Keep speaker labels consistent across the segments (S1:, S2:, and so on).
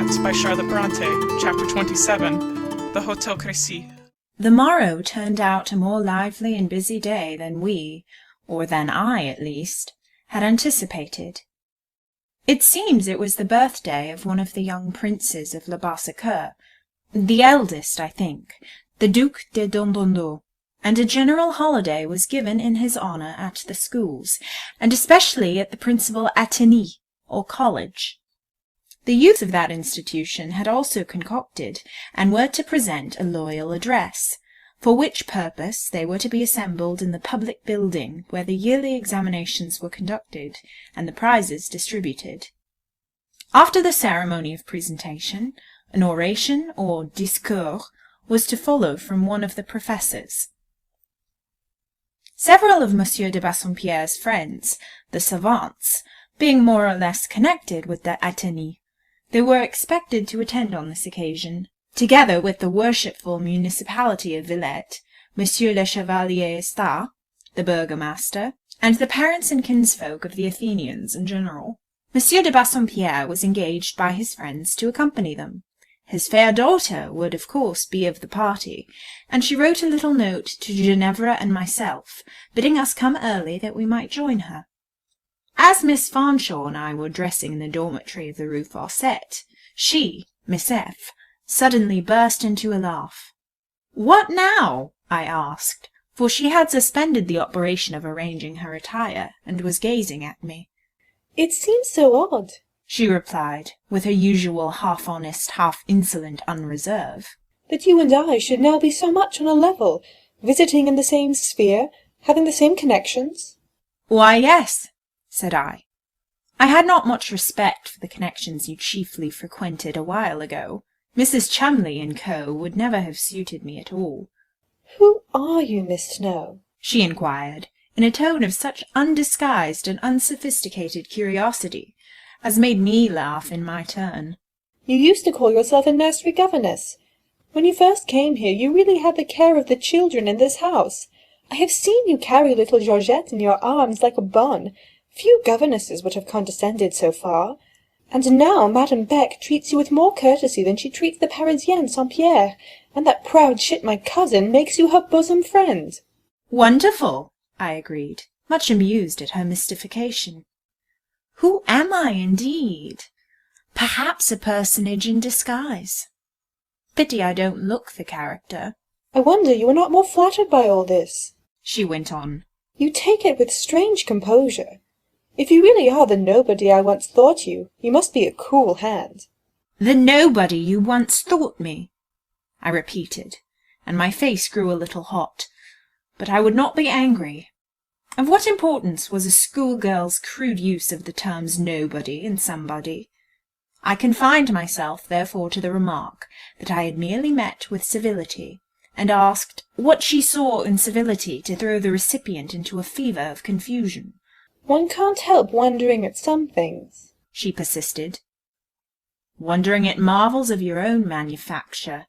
S1: Villette by Charlotte Bronte, Chapter 27, The Hotel Crécy.
S2: The morrow turned out a more lively and busy day than we, or than I at least, had anticipated. It seems it was the birthday of one of the young princes of Le Bassecoeur, the eldest, I think, the Duc de Dondonneau, and a general holiday was given in his honour at the schools, and especially at the principal Athénée, or college. The youth of that institution had also concocted, and were to present a loyal address, for which purpose they were to be assembled in the public building where the yearly examinations were conducted, and the prizes distributed. After the ceremony of presentation, an oration, or discours, was to follow from one of the professors. Several of Monsieur de Bassompierre's friends, the savants, being more or less connected with the Athénée, they were expected to attend on this occasion, together with the worshipful municipality of Villette, Monsieur le Chevalier Sta, the burgomaster, and the parents and kinsfolk of the Athenians in general. Monsieur de Bassompierre was engaged by his friends to accompany them. His fair daughter would, of course, be of the party, and she wrote a little note to Ginevra and myself, bidding us come early that we might join her. As Miss Fanshawe and I were dressing in the dormitory of the Rue Fossette, she, Miss F., suddenly burst into a laugh. "What now?" I asked, for she had suspended the operation of arranging her attire, and was gazing at me.
S3: "It seems so odd,"
S2: she replied, with her usual half-honest, half-insolent unreserve,
S3: "that you and I should now be so much on a level, visiting in the same sphere, having the same connections."
S2: "Why, yes," said I. "I had not much respect for the connections you chiefly frequented a while ago. Mrs. Chumley and co. would never have suited me at all."
S3: "Who are you, Miss Snowe?" she
S2: inquired, in a tone of such undisguised and unsophisticated curiosity as made me laugh in my turn.
S3: "You used to call yourself a nursery governess. When you first came here, you really had the care of the children in this house. I have seen you carry little Georgette in your arms like a bonne. Few governesses would have condescended so far. And now Madame Beck treats you with more courtesy than she treats the Parisienne St. Pierre, and that proud chit my cousin makes you her bosom friend."
S2: "Wonderful," I agreed, much amused at her mystification. "Who am I, indeed? Perhaps a personage in disguise. Pity I don't look the character."
S3: "I wonder you are not more flattered by all this,"
S2: she went on.
S3: "You take it with strange composure. If you really are the nobody I once thought you, you must be a cool hand."
S2: "The nobody you once thought me," I repeated, and my face grew a little hot. But I would not be angry. Of what importance was a schoolgirl's crude use of the terms nobody and somebody? I confined myself, therefore, to the remark that I had merely met with civility, and asked what she saw in civility to throw the recipient into a fever of confusion.
S3: "One can't help wondering at some things,"
S2: she persisted. "Wondering at marvels of your own manufacture.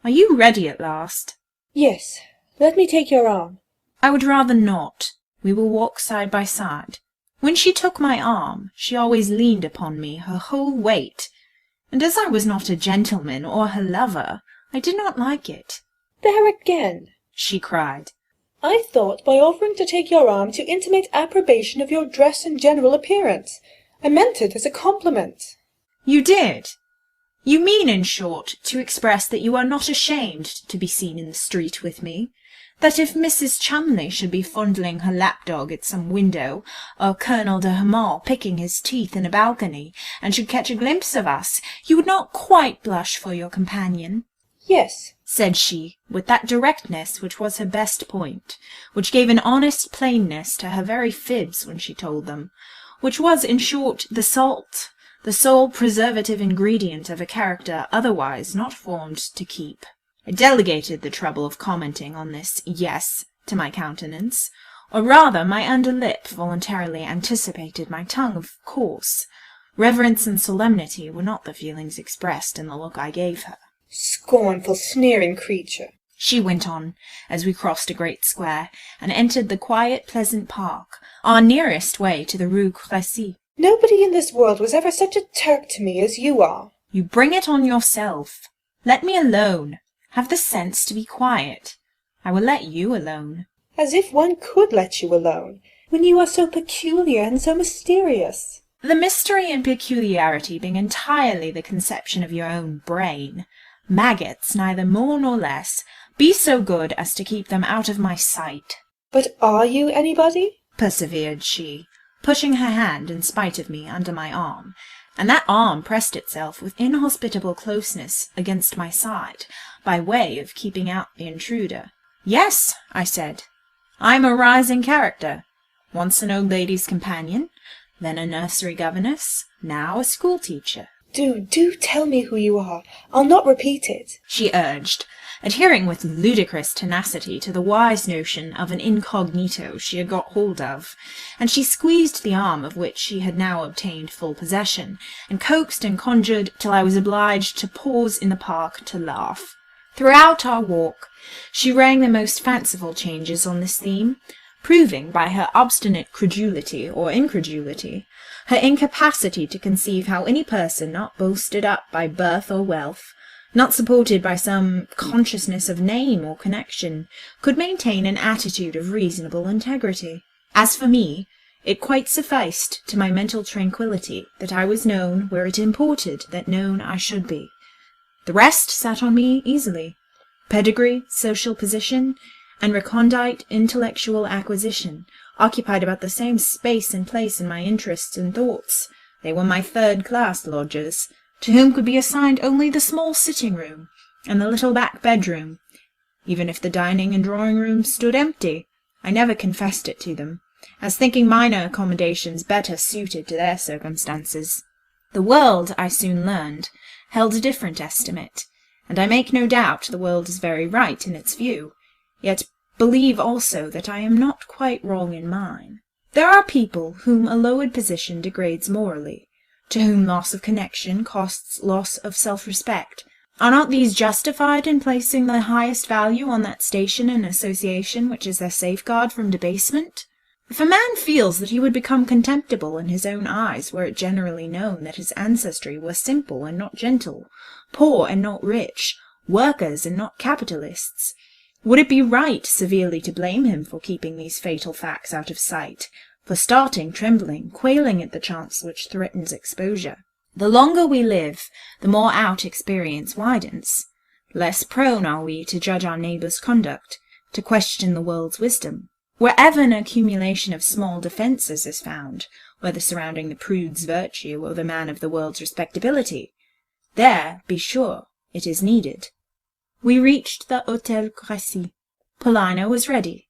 S2: Are you ready at last?"
S3: "Yes. Let me take your arm."
S2: "I would rather not. We will walk side by side." When she took my arm, she always leaned upon me her whole weight, and as I was not a gentleman or her lover, I did not like it.
S3: "There again," she cried. "I thought by offering to take your arm to intimate approbation of your dress and general appearance. I meant it as a compliment."
S2: "You did? You mean, in short, to express that you are not ashamed to be seen in the street with me? That if Mrs. Chumley should be fondling her lapdog at some window, or Colonel de Hamal picking his teeth in a balcony, and should catch a glimpse of us, you would not quite blush for your companion?"
S3: "Yes," said
S2: she, with that directness which was her best point, which gave an honest plainness to her very fibs when she told them, which was, in short, the salt, the sole preservative ingredient of a character otherwise not formed to keep. I delegated the trouble of commenting on this "yes" to my countenance, or rather my under lip voluntarily anticipated my tongue, of course. Reverence and solemnity were not the feelings expressed in the look I gave her.
S3: "Scornful, sneering creature,"
S2: she went on, as we crossed a great square, and entered the quiet, pleasant park, our nearest way to the Rue Crécy.
S3: "Nobody in this world was ever such a Turk to me as you are."
S2: You bring it on yourself. Let me alone. Have the sense to be quiet. I will let you alone.
S3: As if one could let you alone, when you are so peculiar and so mysterious.
S2: The mystery and peculiarity being entirely the conception of your own brain. Maggots, neither more nor less. Be so good as to keep them out of my sight.
S3: But are you anybody?
S2: Persevered she, pushing her hand in spite of me under my arm, and that arm pressed itself with inhospitable closeness against my side, by way of keeping out the intruder. Yes, I said, I'm a rising character. Once an old lady's companion, then a nursery governess, now a school-teacher.
S3: Do tell me who you are. I'll not repeat it,
S2: she urged, adhering with ludicrous tenacity to the wise notion of an incognito she had got hold of, and she squeezed the arm of which she had now obtained full possession, and coaxed and conjured till I was obliged to pause in the park to laugh. Throughout our walk she rang the most fanciful changes on this theme, proving by her obstinate credulity or incredulity her incapacity to conceive how any person not bolstered up by birth or wealth, not supported by some consciousness of name or connection, could maintain an attitude of reasonable integrity. As for me, it quite sufficed to my mental tranquillity that I was known where it imported that known I should be. The rest sat on me easily. Pedigree, social position, and recondite intellectual acquisition occupied about the same space and place in my interests and thoughts. They were my third-class lodgers, to whom could be assigned only the small sitting-room and the little back bedroom. Even if the dining and drawing-room stood empty, I never confessed it to them, as thinking minor accommodations better suited to their circumstances. The world, I soon learned, held a different estimate, and I make no doubt the world is very right in its view, yet believe also that I am not quite wrong in mine. There are people whom a lowered position degrades morally, to whom loss of connection costs loss of self-respect. Are not these justified in placing the highest value on that station and association which is their safeguard from debasement? If a man feels that he would become contemptible in his own eyes were it generally known that his ancestry was simple and not gentle, poor and not rich, workers and not capitalists, would it be right severely to blame him for keeping these fatal facts out of sight, for starting, trembling, quailing at the chance which threatens exposure? The longer we live, the more out experience widens. Less prone are we to judge our neighbour's conduct, to question the world's wisdom. Wherever an accumulation of small defences is found, whether surrounding the prude's virtue or the man of the world's respectability, there, be sure, it is needed. We reached the Hôtel Crécy. Paulina was ready.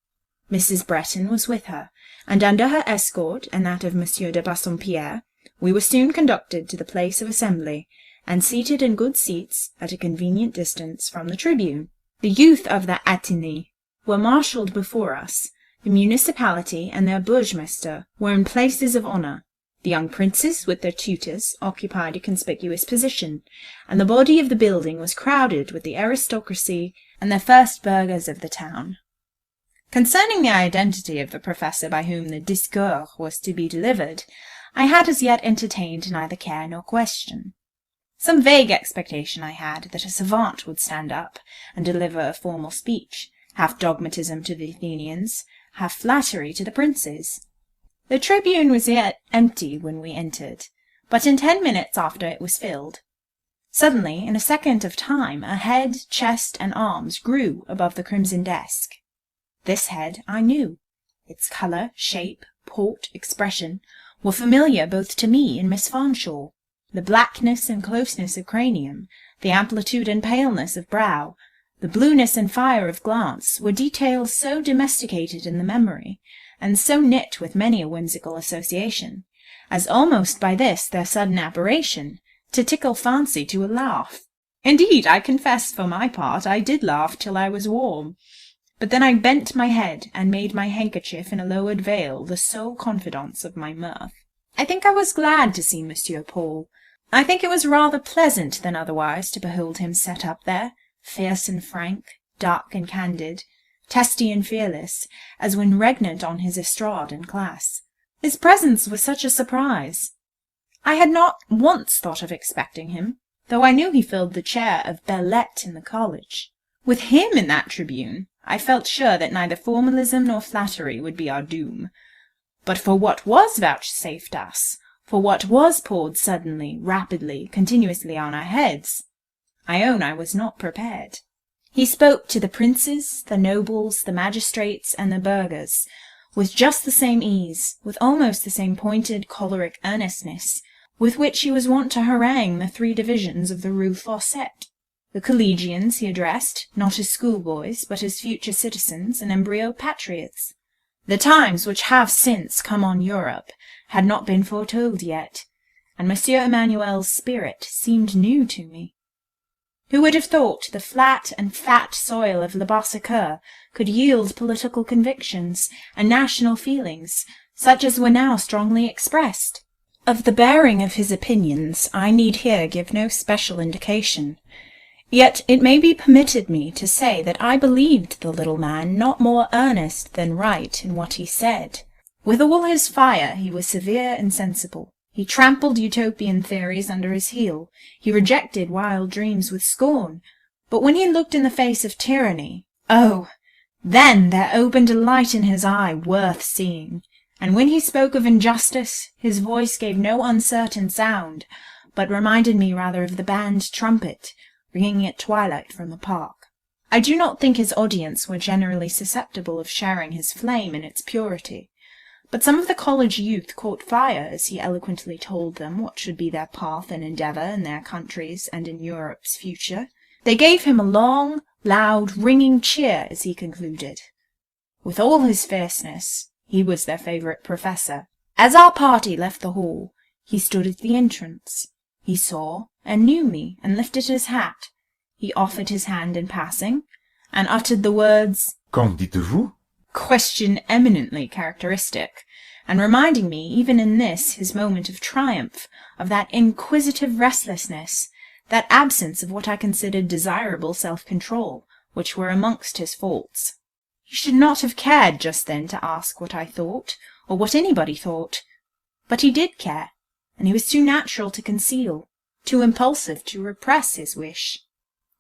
S2: Mrs. Bretton was with her, and under her escort and that of Monsieur de Bassompierre, we were soon conducted to the place of assembly, and seated in good seats at a convenient distance from the tribune. The youth of the Athénée were marshalled before us. The municipality and their burgomeister were in places of honour. The young princes, with their tutors, occupied a conspicuous position, and the body of the building was crowded with the aristocracy and the first burghers of the town. Concerning the identity of the professor by whom the discours was to be delivered, I had as yet entertained neither care nor question. Some vague expectation I had that a savant would stand up and deliver a formal speech, half dogmatism to the Athenians, half flattery to the princes. The tribune was yet empty when we entered, but in 10 minutes after it was filled. Suddenly, in a second of time, a head, chest, and arms grew above the crimson desk. This head I knew. Its colour, shape, port, expression were familiar both to me and Miss Fanshawe. The blackness and closeness of cranium, the amplitude and paleness of brow, the blueness and fire of glance were details so domesticated in the memory, and so knit with many a whimsical association, as almost by this their sudden apparition to tickle fancy to a laugh. Indeed, I confess for my part I did laugh till I was warm, but then I bent my head and made my handkerchief in a lowered veil the sole confidants of my mirth. I think I was glad to see Monsieur Paul. I think it was rather pleasant than otherwise to behold him set up there, fierce and frank, dark and candid, testy and fearless, as when regnant on his estrade in class. His presence was such a surprise. I had not once thought of expecting him. though I knew he filled the chair of Villette in the college. With him in that tribune, I felt sure that neither formalism nor flattery would be our doom. But for what was vouchsafed us, for what was poured suddenly, rapidly, continuously on our heads, I own I was not prepared. He spoke to the princes, the nobles, the magistrates, and the burghers, with just the same ease, with almost the same pointed, choleric earnestness, with which he was wont to harangue the 3 divisions of the Rue Fossette. The collegians he addressed, not as schoolboys, but as future citizens and embryo patriots. The times which have since come on Europe had not been foretold yet, and Monsieur Emmanuel's spirit seemed new to me. Who would have thought the flat and fat soil of Le Bossicur could yield political convictions and national feelings, such as were now strongly expressed? Of the bearing of his opinions I need here give no special indication. Yet it may be permitted me to say that I believed the little man not more earnest than right in what he said. With all his fire he was severe and sensible. He trampled utopian theories under his heel. He rejected wild dreams with scorn. But when he looked in the face of tyranny, oh, then there opened a light in his eye worth seeing. And when he spoke of injustice, his voice gave no uncertain sound, but reminded me rather of the band trumpet, ringing at twilight from the park. I do not think his audience were generally susceptible of sharing his flame in its purity, but some of the college youth caught fire as he eloquently told them what should be their path and endeavour in their countries and in Europe's future. They gave him a long, loud, ringing cheer as he concluded. With all his fierceness, he was their favourite professor. As our party left the hall, he stood at the entrance. He saw and knew me, and lifted his hat. He offered his hand in passing, and uttered the words,
S4: Qu'en dites-vous?
S2: Question eminently characteristic, and reminding me, even in this his moment of triumph, of that inquisitive restlessness, that absence of what I considered desirable self-control, which were amongst his faults. He should not have cared just then to ask what I thought, or what anybody thought. But he did care, and he was too natural to conceal, too impulsive to repress his wish.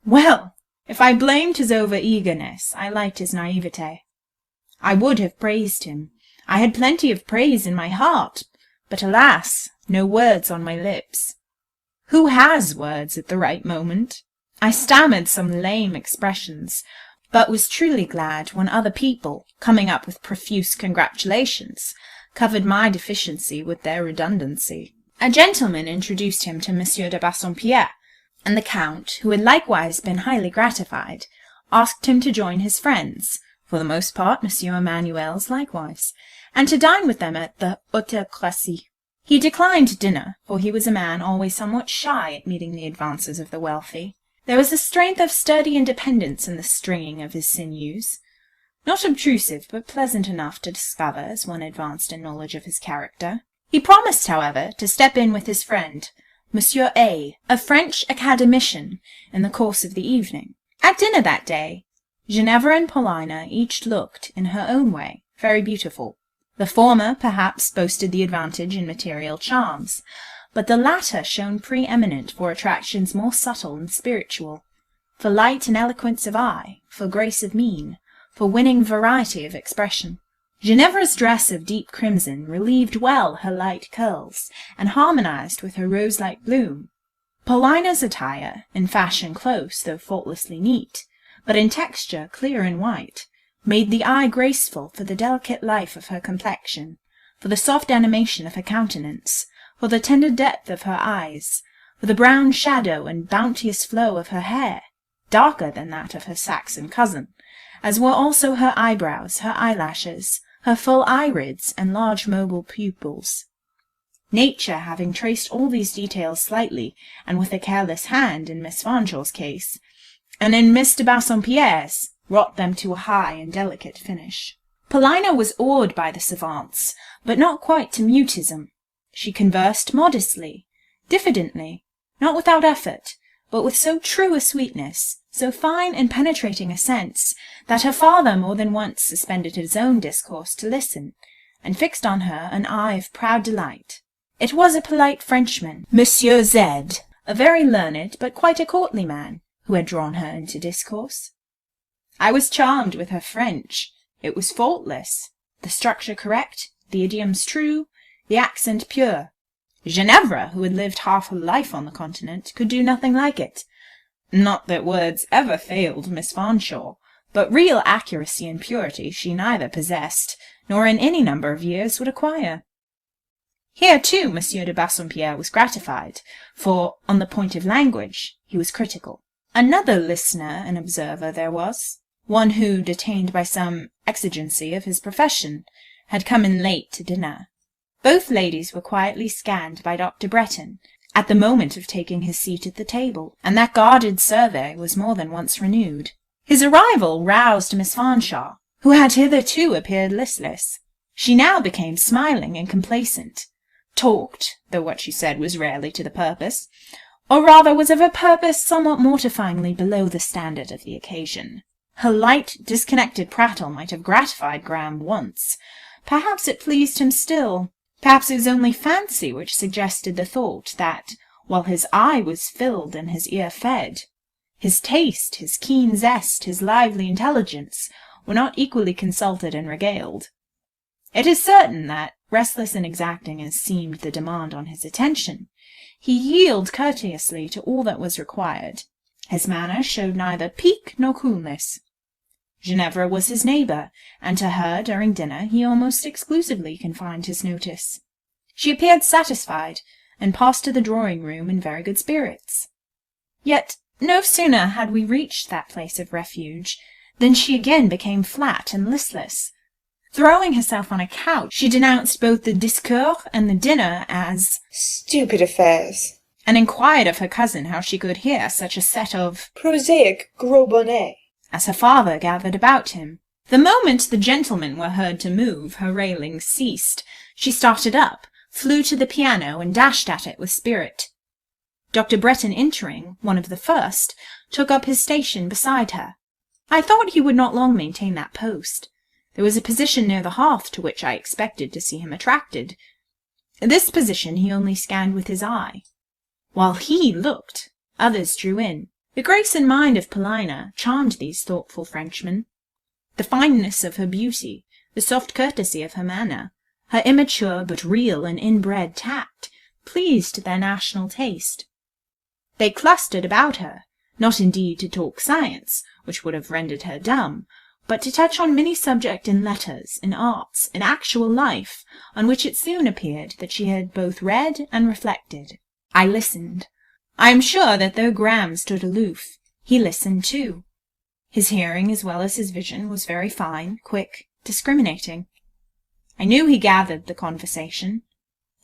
S2: Well, if I blamed his over-eagerness, I liked his naivete. I would have praised him. I had plenty of praise in my heart, but alas, no words on my lips. Who has words at the right moment? I stammered some lame expressions, but was truly glad when other people, coming up with profuse congratulations, covered my deficiency with their redundancy. A gentleman introduced him to Monsieur de Bassompierre, and the Count, who had likewise been highly gratified, asked him to join his friends, for the most part Monsieur Emmanuel's likewise, and to dine with them at the Hôtel Crécy. He declined dinner, for he was a man always somewhat shy at meeting the advances of the wealthy. There was a strength of sturdy independence in the stringing of his sinews, not obtrusive, but pleasant enough to discover as one advanced in knowledge of his character. He promised, however, to step in with his friend, Monsieur A., a French academician, in the course of the evening. At dinner that day, Ginevra and Paulina each looked, in her own way, very beautiful. The former, perhaps, boasted the advantage in material charms, but the latter shone pre-eminent for attractions more subtle and spiritual, for light and eloquence of eye, for grace of mien, for winning variety of expression. Ginevra's dress of deep crimson relieved well her light curls, and harmonized with her rose-like bloom. Paulina's attire, in fashion close, though faultlessly neat, but in texture clear and white, made the eye graceful for the delicate life of her complexion, for the soft animation of her countenance, for the tender depth of her eyes, for the brown shadow and bounteous flow of her hair, darker than that of her Saxon cousin, as were also her eyebrows, her eyelashes, her full irids, and large mobile pupils. Nature having traced all these details slightly, and with a careless hand in Miss Fanshawe's case, and in Miss de Bassompierre's, wrought them to a high and delicate finish. Paulina was awed by the savants, but not quite to mutism. She conversed modestly, diffidently, not without effort, but with so true a sweetness, so fine and penetrating a sense, that her father more than once suspended his own discourse to listen, and fixed on her an eye of proud delight. It was a polite Frenchman, Monsieur Z., a very learned but quite a courtly man, who had drawn her into discourse. I was charmed with her French. It was faultless, the structure correct, the idioms true, the accent pure. Ginevra, who had lived half her life on the continent, could do nothing like it. Not that words ever failed Miss Fanshawe, but real accuracy and purity she neither possessed, nor in any number of years would acquire. Here, too, Monsieur de Bassompierre was gratified, for, on the point of language, he was critical. Another listener and observer there was, one who, detained by some exigency of his profession, had come in late to dinner. Both ladies were quietly scanned by Dr. Bretton at the moment of taking his seat at the table, and that guarded survey was more than once renewed. His arrival roused Miss Fanshawe, who had hitherto appeared listless. She now became smiling and complacent, talked, though what she said was rarely to the purpose, or rather was of a purpose somewhat mortifyingly below the standard of the occasion. Her light, disconnected prattle might have gratified Graham once. Perhaps it pleased him still. Perhaps it was only fancy which suggested the thought that, while his eye was filled and his ear fed, his taste, his keen zest, his lively intelligence were not equally consulted and regaled. It is certain that, restless and exacting as seemed the demand on his attention, he yielded courteously to all that was required. His manner showed neither pique nor coolness. Ginevra was his neighbour, and to her during dinner he almost exclusively confined his notice. She appeared satisfied, and passed to the drawing-room in very good spirits. Yet no sooner had we reached that place of refuge than she again became flat and listless. Throwing herself on a couch, she denounced both the discours and the dinner as
S3: stupid affairs,
S2: and inquired of her cousin how she could hear such a set of
S3: prosaic gros bonnets,
S2: as her father gathered about him. The moment the gentlemen were heard to move, her railing ceased. She started up, flew to the piano, and dashed at it with spirit. Dr. Bretton entering, one of the first, took up his station beside her. I thought he would not long maintain that post. There was a position near the hearth to which I expected to see him attracted. This position he only scanned with his eye. While he looked, others drew in. The grace and mind of Paulina charmed these thoughtful Frenchmen. The fineness of her beauty, the soft courtesy of her manner, her immature but real and inbred tact, pleased their national taste. They clustered about her, not indeed to talk science, which would have rendered her dumb, but to touch on many subjects in letters, in arts, in actual life, on which it soon appeared that she had both read and reflected. I listened. I am sure that though Graham stood aloof, he listened too. His hearing as well as his vision was very fine, quick, discriminating. I knew he gathered the conversation.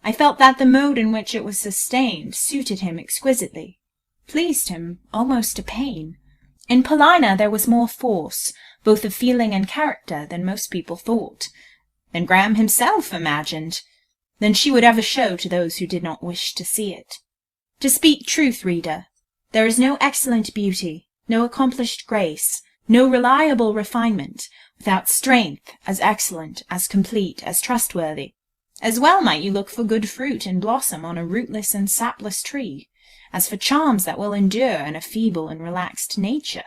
S2: I felt that the mode in which it was sustained suited him exquisitely, pleased him almost to pain. In Paulina there was more force, both of feeling and character, than most people thought, than Graham himself imagined, than she would ever show to those who did not wish to see it. To speak truth, reader, there is no excellent beauty, no accomplished grace, no reliable refinement, without strength as excellent, as complete, as trustworthy. As well might you look for good fruit and blossom on a rootless and sapless tree, as for charms that will endure in a feeble and relaxed nature.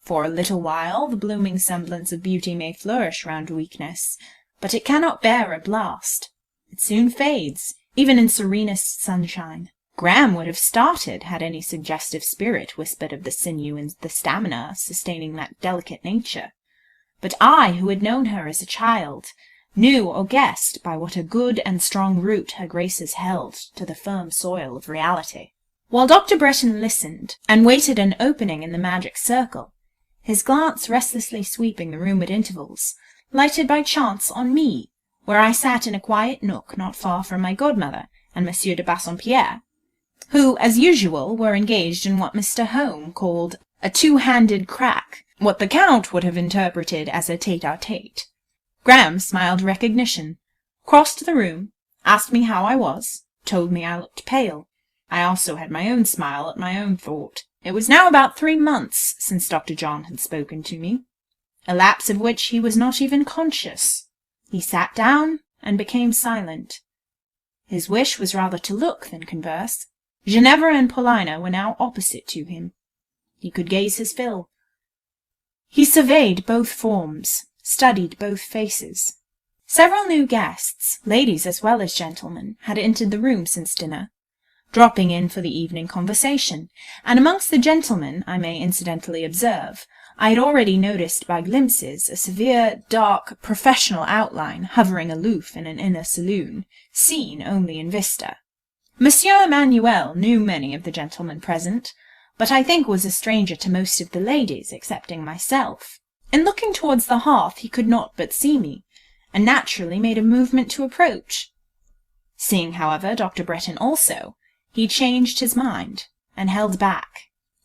S2: For a little while the blooming semblance of beauty may flourish round weakness, but it cannot bear a blast. It soon fades, even in serenest sunshine. Graham would have started had any suggestive spirit whispered of the sinew and the stamina sustaining that delicate nature. But I, who had known her as a child, knew or guessed by what a good and strong root her graces held to the firm soil of reality. While Dr. Bretton listened, and waited an opening in the magic circle, his glance restlessly sweeping the room at intervals, lighted by chance on me, where I sat in a quiet nook not far from my godmother and Monsieur de Bassompierre, who, as usual, were engaged in what Mr. Home called a two-handed crack, what the Count would have interpreted as a tete-a-tete. Graham smiled recognition, crossed the room, asked me how I was, told me I looked pale. I also had my own smile at my own thought. It was now about 3 months since Dr. John had spoken to me, a lapse of which he was not even conscious. He sat down and became silent. His wish was rather to look than converse. Ginevra and Paulina were now opposite to him. He could gaze his fill. He surveyed both forms, studied both faces. Several new guests, ladies as well as gentlemen, had entered the room since dinner, dropping in for the evening conversation, and amongst the gentlemen, I may incidentally observe, I had already noticed by glimpses a severe, dark, professional outline hovering aloof in an inner saloon, seen only in vista. Monsieur Emmanuel knew many of the gentlemen present, but I think was a stranger to most of the ladies, excepting myself. In looking towards the hearth he could not but see me, and naturally made a movement to approach. Seeing, however, Dr. Bretton also, he changed his mind, and held back.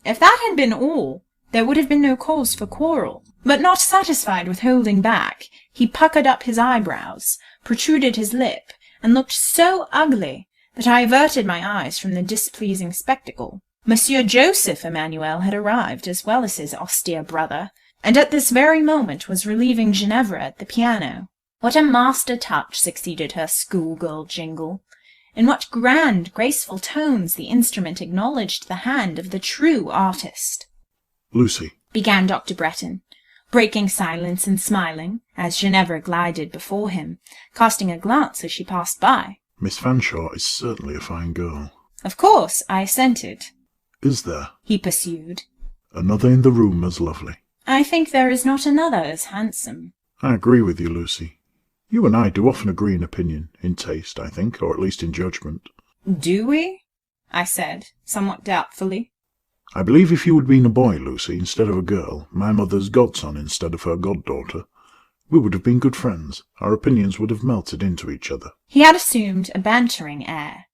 S2: If that had been all, there would have been no cause for quarrel. But not satisfied with holding back, he puckered up his eyebrows, protruded his lip, and looked so ugly that I averted my eyes from the displeasing spectacle. Monsieur Joseph Emmanuel had arrived, as well as his austere brother, and at this very moment was relieving Ginevra at the piano. What a master touch succeeded her schoolgirl jingle! In what grand, graceful tones the instrument acknowledged the hand of the true artist!
S4: "Lucy,"
S2: began Dr. Bretton, breaking silence and smiling, as Ginevra glided before him, casting a glance as she passed by.
S4: "Miss Fanshawe is certainly a fine girl."
S2: Of course, I assented.
S4: "Is there
S2: He pursued.
S4: another in the room as lovely?"
S2: I think there is not another as handsome.
S4: "I agree with you, Lucy. You and I do often agree in opinion, in taste, I think, or at least in judgment."
S2: Do we? I said, somewhat doubtfully.
S4: "I believe if you had been a boy, Lucy, instead of a girl, my mother's godson instead of her goddaughter, we would have been good friends. Our opinions would have melted into each other."
S2: He had assumed a bantering air.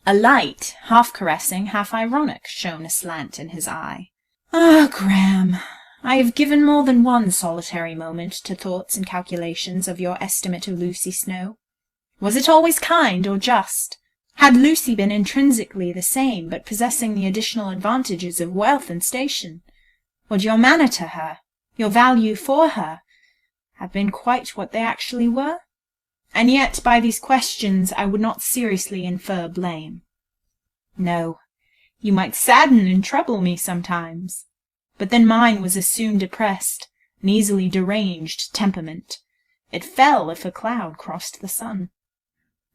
S2: A light, half-caressing, half-ironic, shone aslant in his eye. "Ah, Graham, I have given more than one solitary moment to thoughts and calculations of your estimate of Lucy Snowe. Was it always kind or just? Had Lucy been intrinsically the same, but possessing the additional advantages of wealth and station? Would your manner to her, your value for her, have been quite what they actually were? And yet by these questions I would not seriously infer blame. No, you might sadden and trouble me sometimes, but then mine was a soon depressed, an easily deranged temperament. It fell if a cloud crossed the sun.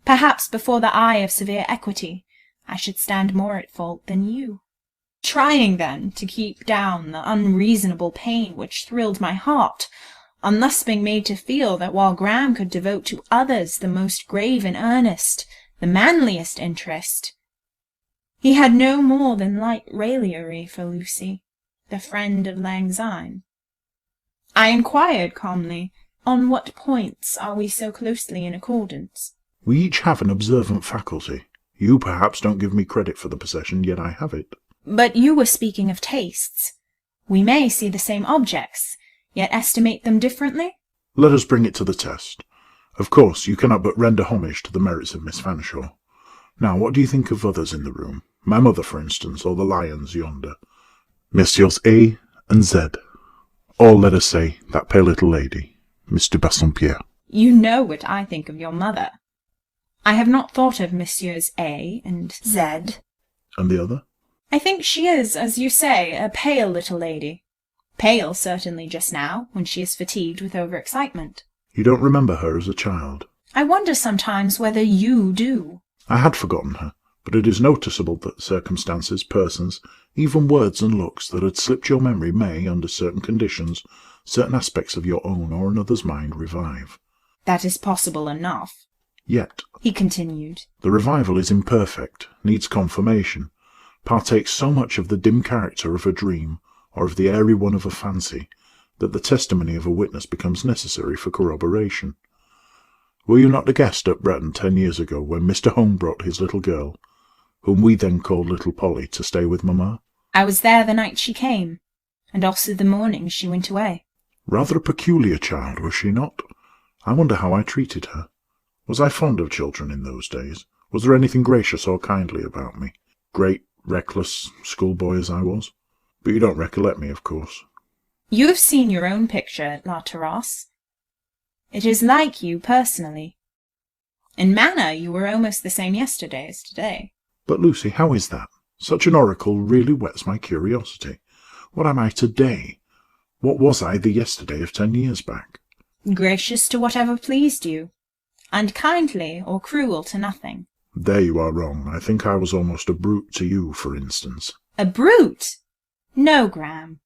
S2: Perhaps before the eye of severe equity I should stand more at fault than you. Trying, then, to keep down the unreasonable pain which thrilled my heart, on thus being made to feel that while Graham could devote to others the most grave and earnest, the manliest interest, he had no more than light raillery for Lucy, the friend of lang syne. I inquired calmly, on what points are we so closely in accordance?
S4: "We each have an observant faculty. You perhaps don't give me credit for the possession, yet I have it."
S2: But you were speaking of tastes. We may see the same objects, yet estimate them differently?
S4: "Let us bring it to the test. Of course, you cannot but render homage to the merits of Miss Fanshawe. Now, what do you think of others in the room? My mother, for instance, or the lions yonder? Messieurs A and Z. Or, let us say, that pale little lady, Miss de Bassompierre."
S2: You know what I think of your mother. I have not thought of Messieurs A and Z.
S4: "And the other?"
S2: I think she is, as you say, a pale little lady. Pale, certainly, just now, when she is fatigued with over-excitement.
S4: "You don't remember her as a child?"
S2: I wonder sometimes whether you do.
S4: "I had forgotten her, but it is noticeable that circumstances, persons, even words and looks that had slipped your memory may, under certain conditions, certain aspects of your own or another's mind revive."
S2: That is possible enough.
S4: "Yet,"
S2: he continued,
S4: "the revival is imperfect, needs confirmation, partakes so much of the dim character of a dream, or of the airy one of a fancy, that the testimony of a witness becomes necessary for corroboration. Were you not a guest at Bretton 10 years ago, when Mr. Home brought his little girl, whom we then called Little Polly, to stay with Mamma?"
S2: I was there the night she came, and also the morning she went away.
S4: "Rather a peculiar child, was she not? I wonder how I treated her. Was I fond of children in those days? Was there anything gracious or kindly about me? Great, reckless schoolboy as I was? But you don't recollect me, of course."
S2: You have seen your own picture at La Terrasse. It is like you personally. In manner you were almost the same yesterday as today.
S4: But, Lucy, how is that? Such an oracle really whets my curiosity. What am I today? What was I the yesterday of 10 years back?
S2: Gracious to whatever pleased you, and kindly or cruel to nothing.
S4: There you are wrong. I think I was almost a brute to you, for instance.
S2: A brute? No, Graham.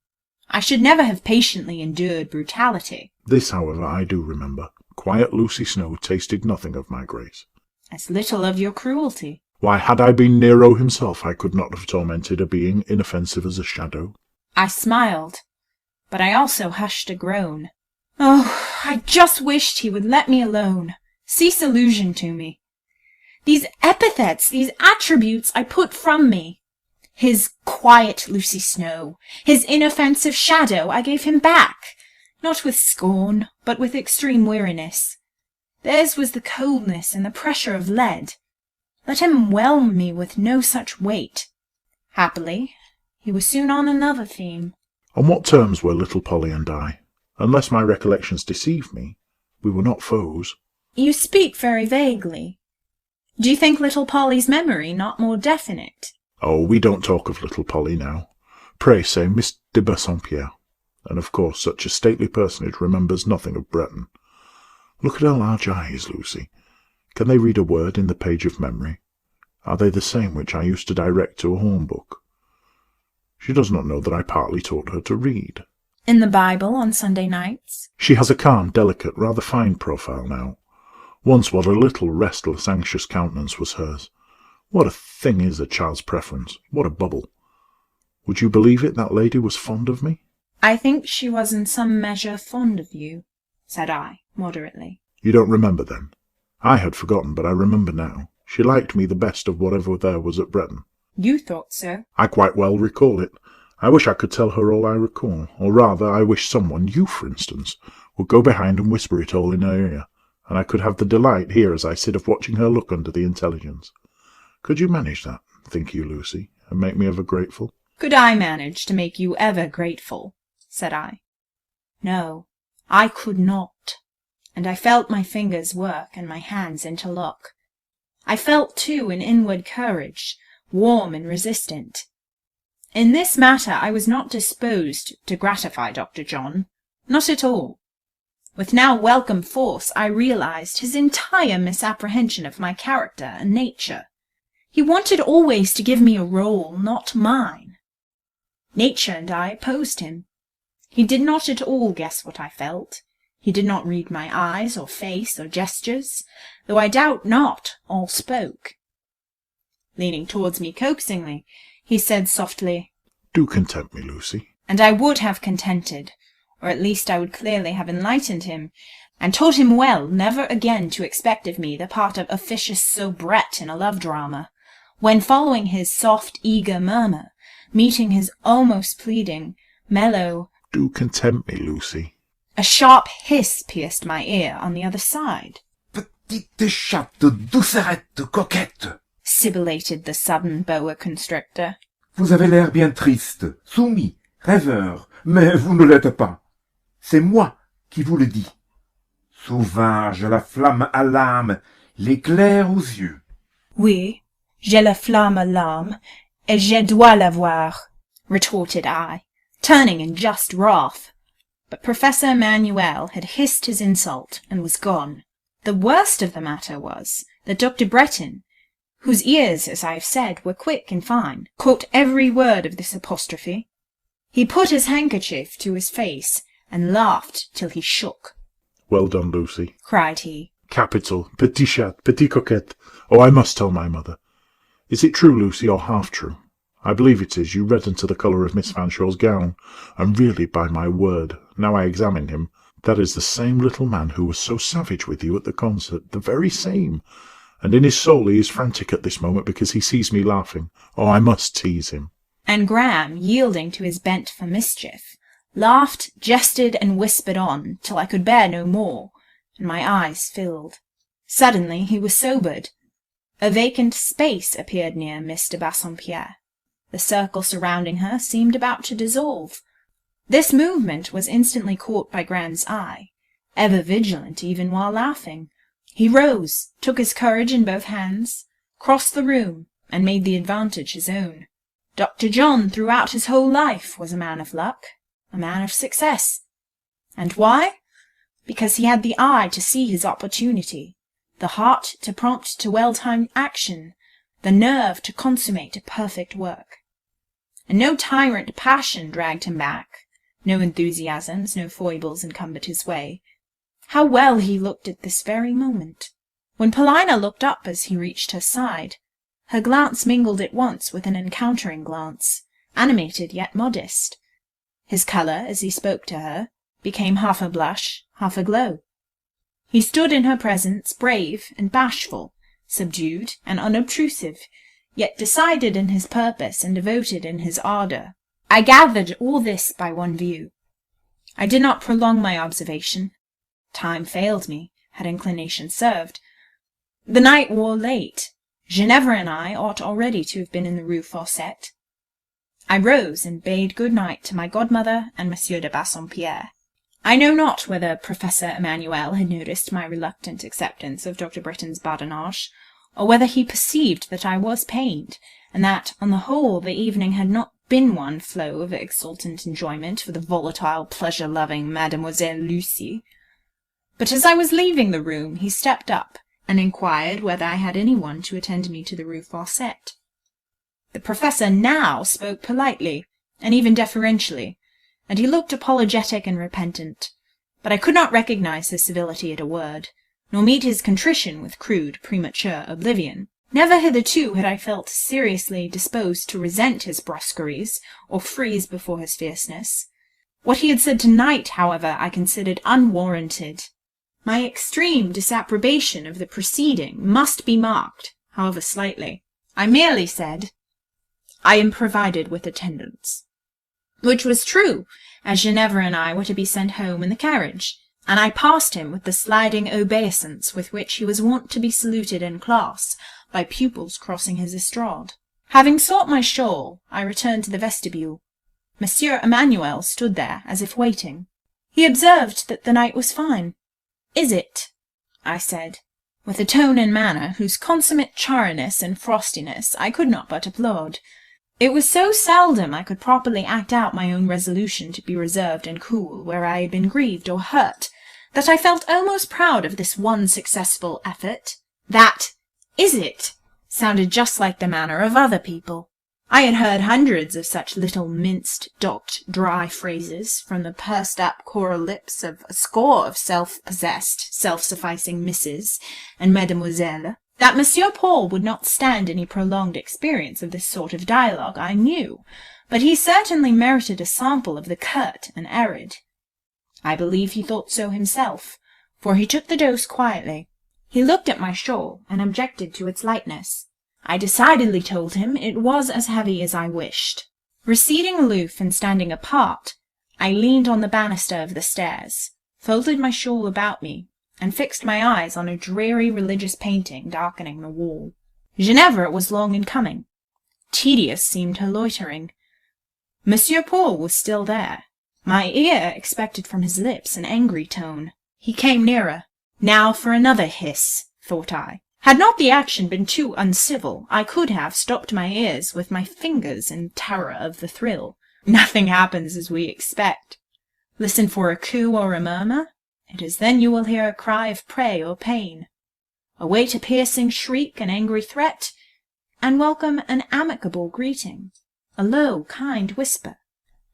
S2: I should never have patiently endured brutality.
S4: This, however, I do remember. Quiet Lucy Snowe tasted nothing of my grace.
S2: As little of your cruelty.
S4: Why, had I been Nero himself, I could not have tormented a being inoffensive as a shadow.
S2: I smiled, but I also hushed a groan. Oh, I just wished he would let me alone, cease allusion to me. These epithets, these attributes I put from me. His quiet Lucy Snowe, his inoffensive shadow, I gave him back, not with scorn, but with extreme weariness. Theirs was the coldness and the pressure of lead. Let him whelm me with no such weight. Happily, he was soon on another theme.
S4: On what terms were little Polly and I? Unless my recollections deceive me, we were not foes.
S2: You speak very vaguely. Do you think little Polly's memory not more definite?
S4: Oh, we don't talk of little Polly now. Pray say Miss de Bassompierre. And of course such a stately personage remembers nothing of Breton. Look at her large eyes, Lucy. Can they read a word in the page of memory? Are they the same which I used to direct to a horn book? She does not know that I partly taught her to read.
S2: In the Bible on Sunday nights?
S4: She has a calm, delicate, rather fine profile now. Once what a little restless, anxious countenance was hers. What a thing is a child's preference! What a bubble! Would you believe it, that lady was fond of me?
S2: I think she was in some measure fond of you, said I, moderately.
S4: You don't remember, then? I had forgotten, but I remember now. She liked me the best of whatever there was at Breton.
S2: You thought so?
S4: I quite well recall it. I wish I could tell her all I recall, or rather, I wish someone, you for instance, would go behind and whisper it all in her ear, and I could have the delight here as I sit of watching her look under the intelligence. Could you manage that, think you, Lucy, and make me ever grateful?
S2: Could I manage to make you ever grateful? Said I. No, I could not, and I felt my fingers work and my hands interlock. I felt, too, an inward courage, warm and resistant. In this matter I was not disposed to gratify Dr. John, not at all. With now welcome force I realized his entire misapprehension of my character and nature. He wanted always to give me a role not mine. Nature and I opposed him. He did not at all guess what I felt. He did not read my eyes or face or gestures, though I doubt not all spoke. Leaning towards me coaxingly, he said softly,
S4: Do content me, Lucy.
S2: And I would have contented, or at least I would clearly have enlightened him, and taught him well never again to expect of me the part of officious soubrette in a love drama, when following his soft, eager murmur, meeting his almost pleading, mellow,
S4: Do content me, Lucy.
S2: A sharp hiss pierced my ear on the other side.
S5: Petite chatte doucerette coquette,
S2: Sibilated the sudden boa constrictor.
S5: vous avez l'air bien triste, soumis, rêveur, mais vous ne l'êtes pas. C'est moi qui vous le dis. Sauvage, la flamme à l'âme, l'éclair aux yeux.
S2: Oui, j'ai la flamme à l'âme, et je dois l'avoir, retorted I, turning in just wrath. But Professor Emmanuel had hissed his insult and was gone. The worst of the matter was that Dr. Breton, whose ears, as I have said, were quick and fine, caught every word of this apostrophe. He put his handkerchief to his face and laughed till he shook.
S4: Well done, Lucy,
S2: cried he.
S4: Capital. Petit chat, petit coquette. Oh, I must tell my mother. Is it true, Lucy, or half true? I believe it is. You reddened to the colour of Miss Fanshaw's gown, and really, by my word, now I examine him, that is the same little man who was so savage with you at the concert, the very same. And in his soul he is frantic at this moment because he sees me laughing. Oh, I must tease him.
S2: And Graham, yielding to his bent for mischief, laughed, jested, and whispered on, till I could bear no more, and my eyes filled. Suddenly he was sobered. A vacant space appeared near Miss de Bassompierre. The circle surrounding her seemed about to dissolve. This movement was instantly caught by Graham's eye, ever vigilant even while laughing. He rose, took his courage in both hands, crossed the room, and made the advantage his own. Dr. John, throughout his whole life, was a man of luck, a man of success. And why? Because he had the eye to see his opportunity, the heart to prompt to well-timed action, the nerve to consummate a perfect work. And no tyrant passion dragged him back, no enthusiasms, no foibles encumbered his way. How well he looked at this very moment! When Paulina looked up as he reached her side, her glance mingled at once with an encountering glance, animated yet modest. His colour, as he spoke to her, became half a blush, half a glow. He stood in her presence, brave and bashful, subdued and unobtrusive, yet decided in his purpose and devoted in his ardour. I gathered all this by one view. I did not prolong my observation. Time failed me, had inclination served. The night wore late. Ginevra and I ought already to have been in the Rue Fossette. I rose and bade good night to my godmother and Monsieur de Bassompierre. I know not whether Professor Emmanuel had noticed my reluctant acceptance of Dr. Bretton's badinage, or whether he perceived that I was pained, and that, on the whole, the evening had not been one flow of exultant enjoyment for the volatile, pleasure-loving Mademoiselle Lucy. But as I was leaving the room, he stepped up, and inquired whether I had any one to attend me to the Rue Fossette. The Professor now spoke politely, and even deferentially, and he looked apologetic and repentant, but I could not recognize his civility at a word, nor meet his contrition with crude, premature oblivion. Never hitherto had I felt seriously disposed to resent his brusqueries, or freeze before his fierceness. What he had said tonight, however, I considered unwarranted. My extreme disapprobation of the proceeding must be marked, however slightly. I merely said, "I am provided with attendance," which was true, as Ginevra and I were to be sent home in the carriage, and I passed him with the sliding obeisance with which he was wont to be saluted in class by pupils crossing his estrade. Having sought my shawl, I returned to the vestibule. Monsieur Emmanuel stood there as if waiting. He observed that the night was fine. "Is it?" I said, with a tone and manner whose consummate charriness and frostiness I could not but applaud. It was so seldom I could properly act out my own resolution to be reserved and cool where I had been grieved or hurt, that I felt almost proud of this one successful effort. That "is it?" sounded just like the manner of other people. I had heard hundreds of such little minced, docked, dry phrases from the pursed-up choral lips of a score of self-possessed, self-sufficing misses and mesdemoiselles. That Monsieur Paul would not stand any prolonged experience of this sort of dialogue I knew, but he certainly merited a sample of the curt and arid. I believe he thought so himself, for he took the dose quietly. He looked at my shawl and objected to its lightness. I decidedly told him it was as heavy as I wished. Receding aloof and standing apart, I leaned on the banister of the stairs, folded my shawl about me, and fixed my eyes on a dreary religious painting darkening the wall. Ginevra was long in coming. Tedious seemed her loitering. Monsieur Paul was still there. My ear expected from his lips an angry tone. He came nearer. Now for another hiss, thought I. Had not the action been too uncivil, I could have stopped my ears with my fingers in terror of the thrill. Nothing happens as we expect. Listen for a coo or a murmur. It is then you will hear a cry of prey or pain. Await a piercing shriek, an angry threat, and welcome an amicable greeting, a low, kind whisper.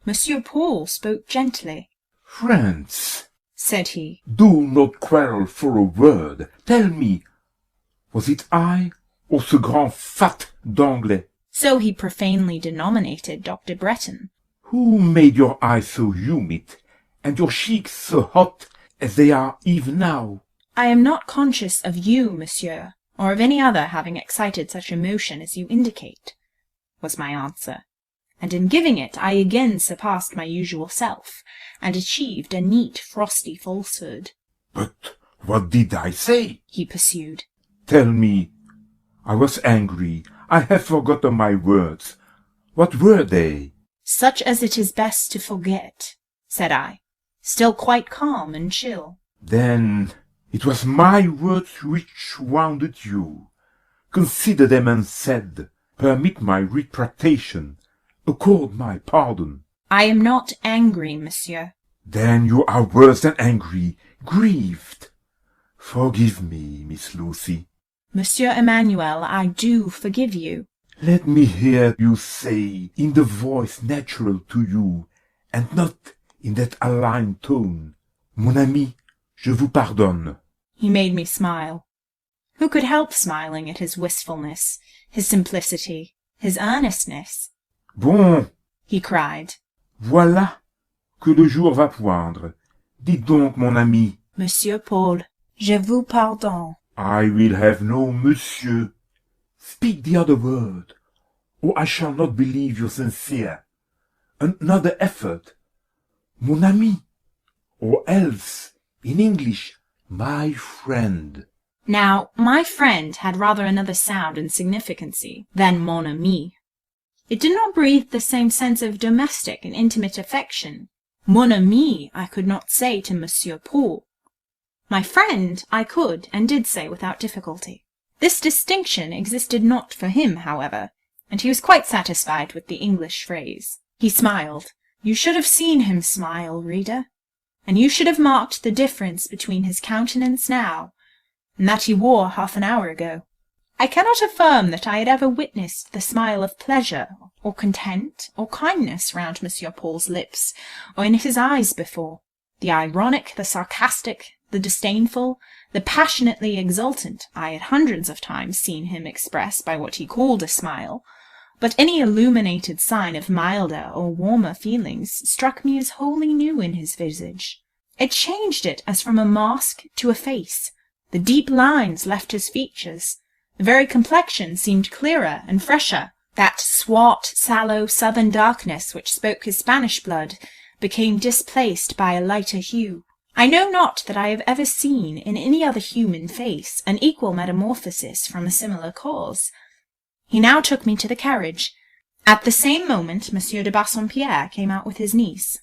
S2: Monsieur Paul spoke gently.
S5: "Friends,"
S2: said he,
S5: "do not quarrel for a word. Tell me, was it I, or ce grand fat d'Anglais?"
S2: So he profanely denominated Dr. Bretton.
S5: "Who made your eyes so humid, and your cheeks so hot as they are even now?"
S2: "I am not conscious of you, monsieur, or of any other having excited such emotion as you indicate," was my answer, and in giving it I again surpassed my usual self, and achieved a neat, frosty falsehood.
S5: "But what did I say?"
S2: he pursued.
S5: "Tell me. I was angry. I have forgotten my words. What were they?"
S2: "Such as it is best to forget," said I, still quite calm and chill.
S5: "Then it was my words which wounded you. Consider them unsaid. Permit my retractation. Accord my pardon.
S2: I am not angry, monsieur.
S5: Then you are worse than angry, grieved. Forgive me, Miss Lucy.
S2: Monsieur Emmanuel, I do forgive you.
S5: Let me hear you say, in the voice natural to you, and not in that aligned tone, Mon ami, je vous pardonne.
S2: He made me smile. Who could help smiling at his wistfulness, his simplicity, his earnestness?
S5: Bon,
S2: He cried.
S5: voilà que le jour va poindre. Dites donc, mon ami.
S2: Monsieur Paul, je vous pardonne.
S5: I will have no monsieur. Speak the other word, or I shall not believe you sincere. Another effort. Mon ami, or else, in English, my friend.
S2: Now, my friend had rather another sound and significancy than mon ami. It did not breathe the same sense of domestic and intimate affection. Mon ami I could not say to Monsieur Paul. My friend I could and did say without difficulty. This distinction existed not for him, however, and he was quite satisfied with the English phrase. He smiled. You should have seen him smile, reader, and you should have marked the difference between his countenance now and that he wore half an hour ago. I cannot affirm that I had ever witnessed the smile of pleasure, or content, or kindness round Monsieur Paul's lips, or in his eyes before. The ironic, the sarcastic, the disdainful, the passionately exultant I had hundreds of times seen him express by what he called a smile, but any illuminated sign of milder or warmer feelings struck me as wholly new in his visage. It changed it as from a mask to a face. The deep lines left his features. The very complexion seemed clearer and fresher. That swart, sallow, southern darkness which spoke his Spanish blood became displaced by a lighter hue. I know not that I have ever seen in any other human face an equal metamorphosis from a similar cause. He now took me to the carriage. At the same moment Monsieur de Bassompierre came out with his niece.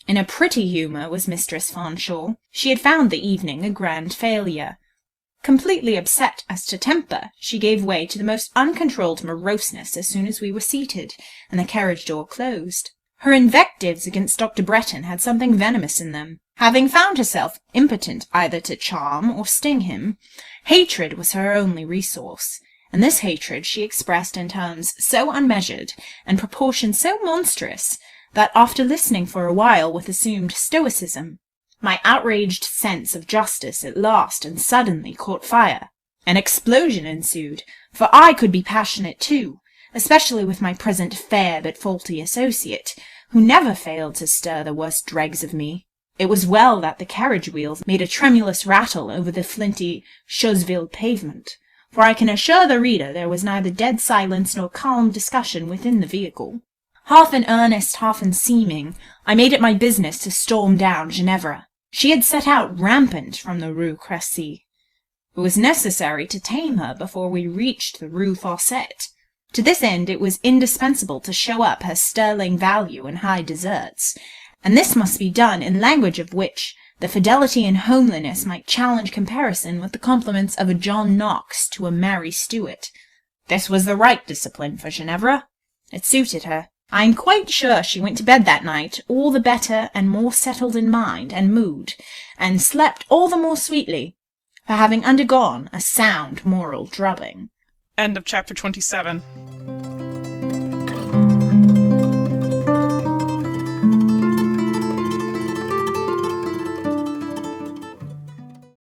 S2: In a pretty humour was Mistress Fanshawe. She had found the evening a grand failure. Completely upset as to temper, she gave way to the most uncontrolled moroseness as soon as we were seated, and the carriage door closed. Her invectives against Dr. Bretton had something venomous in them. Having found herself impotent either to charm or sting him, hatred was her only resource, and this hatred she expressed in terms so unmeasured and proportions so monstrous that, after listening for a while with assumed stoicism, my outraged sense of justice at last and suddenly caught fire. An explosion ensued, for I could be passionate too, especially with my present fair but faulty associate, who never failed to stir the worst dregs of me. It was well that the carriage wheels made a tremulous rattle over the flinty Choseville pavement, for I can assure the reader there was neither dead silence nor calm discussion within the vehicle. Half in earnest, half in seeming, I made it my business to storm down Ginevra. She had set out rampant from the Rue Crécy. It was necessary to tame her before we reached the Rue Fossette. To this end it was indispensable to show up her sterling value and high deserts, and this must be done in language of which the fidelity and homeliness might challenge comparison with the compliments of a John Knox to a Mary Stuart. This was the right discipline for Ginevra. It suited her. I am quite sure she went to bed that night all the better and more settled in mind and mood, and slept all the more sweetly, for having undergone a sound moral drubbing.
S1: End of chapter 27.